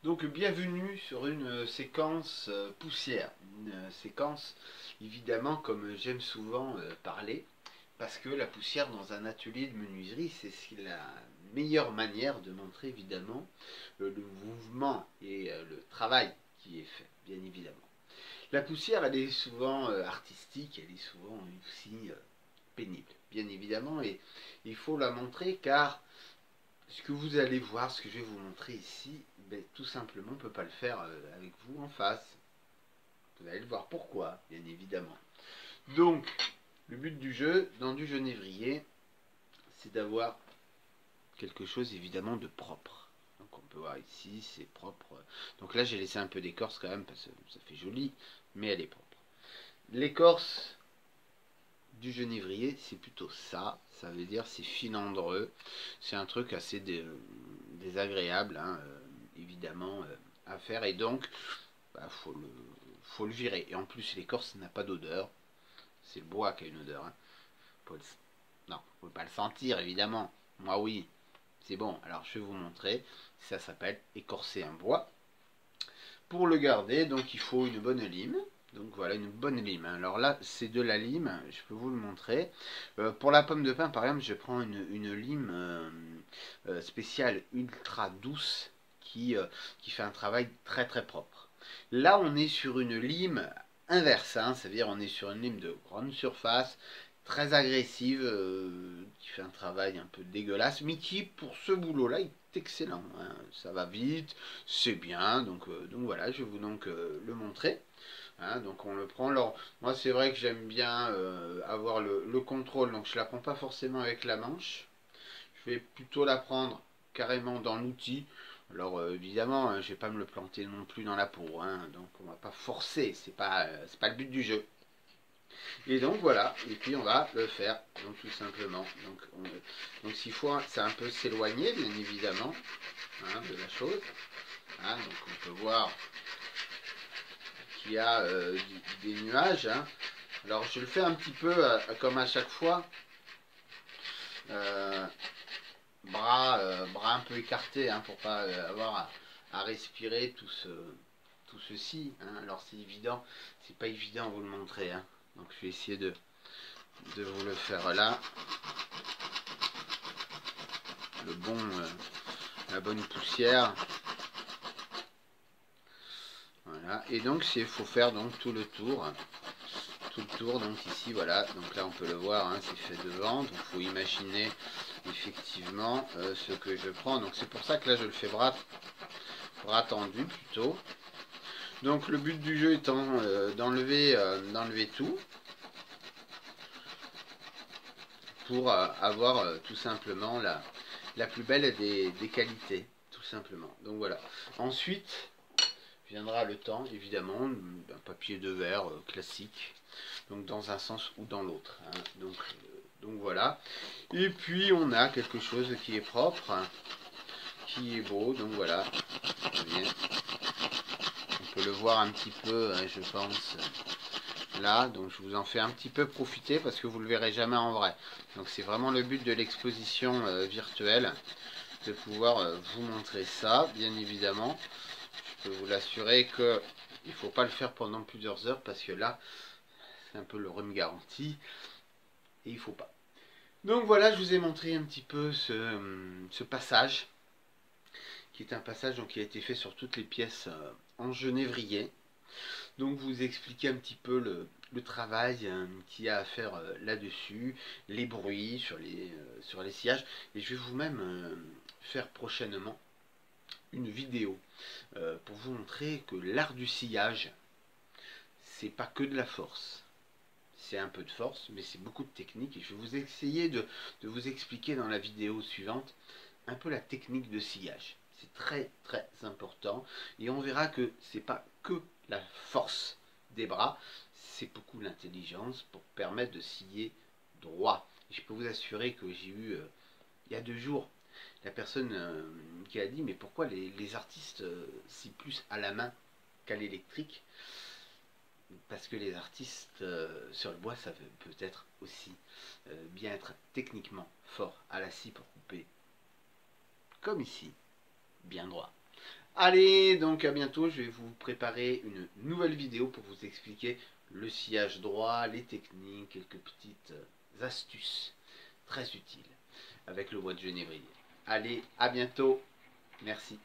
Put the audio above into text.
Donc bienvenue sur une séquence poussière, une séquence évidemment comme j'aime souvent parler, parce que la poussière dans un atelier de menuiserie, c'est la meilleure manière de montrer évidemment le mouvement et le travail qui est fait, bien évidemment. La poussière, elle est souvent artistique, elle est souvent aussi pénible, bien évidemment, et il faut la montrer car ce que vous allez voir, ce que je vais vous montrer ici, ben, tout simplement, on ne peut pas le faire avec vous en face. Vous allez le voir pourquoi, bien évidemment. Donc, le but du jeu, dans du genévrier, c'est d'avoir quelque chose évidemment de propre. Donc on peut voir ici, c'est propre. Donc là, j'ai laissé un peu d'écorce quand même, parce que ça fait joli, mais elle est propre. L'écorce du genévrier, c'est plutôt ça. Ça veut dire c'est filandreux. C'est un truc assez désagréable, hein, évidemment, à faire. Et donc, bah, faut le virer. Et en plus, l'écorce n'a pas d'odeur. C'est le bois qui a une odeur. Hein. Non, faut pas le sentir, évidemment. Moi, oui. C'est bon. Alors, je vais vous montrer. Ça s'appelle écorcer un bois. Pour le garder, donc, il faut une bonne lime. Donc voilà, une bonne lime. Alors là, c'est de la lime, je peux vous le montrer. Pour la pomme de pin, par exemple, je prends une lime spéciale ultra douce qui fait un travail très très propre. Là, on est sur une lime inverse, hein, c'est-à-dire on est sur une lime de grande surface, très agressive, qui fait un travail un peu dégueulasse, mais qui, pour ce boulot-là, est excellent. Hein. Ça va vite, c'est bien, donc voilà, je vais vous le montrer. Hein, donc on le prend. Alors moi c'est vrai que j'aime bien avoir le contrôle, donc je la prends pas forcément avec la manche. Je vais plutôt la prendre carrément dans l'outil. Alors évidemment, je vais pas me le planter non plus dans la peau, hein, donc on va pas forcer, c'est pas le but du jeu. Et donc voilà, et puis on va le faire, donc tout simplement. Donc s'il faut, c'est un peu s'éloigner bien évidemment hein, de la chose. Hein, donc on peut voir qu'il y a des nuages. Hein. Alors je le fais un petit peu comme à chaque fois, euh, bras un peu écartés hein, pour pas avoir à respirer tout ceci. Hein. Alors c'est évident, c'est pas évident à vous le montrer. Hein. Donc je vais essayer de vous le faire là. La bonne poussière. Voilà. Et donc il faut faire donc tout le tour. Tout le tour, donc ici voilà, donc là on peut le voir, hein, c'est fait devant, donc il faut imaginer effectivement ce que je prends, donc c'est pour ça que là je le fais bras tendu plutôt. Donc le but du jeu étant d'enlever tout pour avoir tout simplement la plus belle des qualités, tout simplement. Donc voilà. Ensuite viendra le temps évidemment d'un papier de verre classique, donc dans un sens ou dans l'autre. Hein. Donc voilà. Et puis on a quelque chose qui est propre, hein, qui est beau, donc voilà. On peut le voir un petit peu, hein, je pense, là. Donc je vous en fais un petit peu profiter parce que vous le verrez jamais en vrai. Donc c'est vraiment le but de l'exposition virtuelle, de pouvoir vous montrer ça, bien évidemment. Je peux vous l'assurer que il ne faut pas le faire pendant plusieurs heures parce que là, c'est un peu le rhume garanti et il ne faut pas. Donc voilà, je vous ai montré un petit peu ce passage, qui est un passage donc, qui a été fait sur toutes les pièces en genévrier. Donc vous expliquez un petit peu le travail qu'il y a à faire là-dessus, les bruits sur les sillages. Et je vais vous-même faire prochainement une vidéo pour vous montrer que l'art du sillage, c'est pas que de la force. C'est un peu de force, mais c'est beaucoup de technique. Et je vais vous essayer de vous expliquer dans la vidéo suivante un peu la technique de sillage. C'est très très important. Et on verra que c'est pas que la force des bras, c'est beaucoup l'intelligence pour permettre de scier droit. Et je peux vous assurer que j'ai eu, il y a 2 jours, la personne qui a dit mais pourquoi les artistes scient plus à la main qu'à l'électrique? Parce que les artistes sur le bois, ça peut être aussi bien être techniquement fort à la scie pour couper, comme ici, bien droit. Allez, donc à bientôt, je vais vous préparer une nouvelle vidéo pour vous expliquer le sciage droit, les techniques, quelques petites astuces très utiles avec le bois de genévrier. Allez, à bientôt, merci.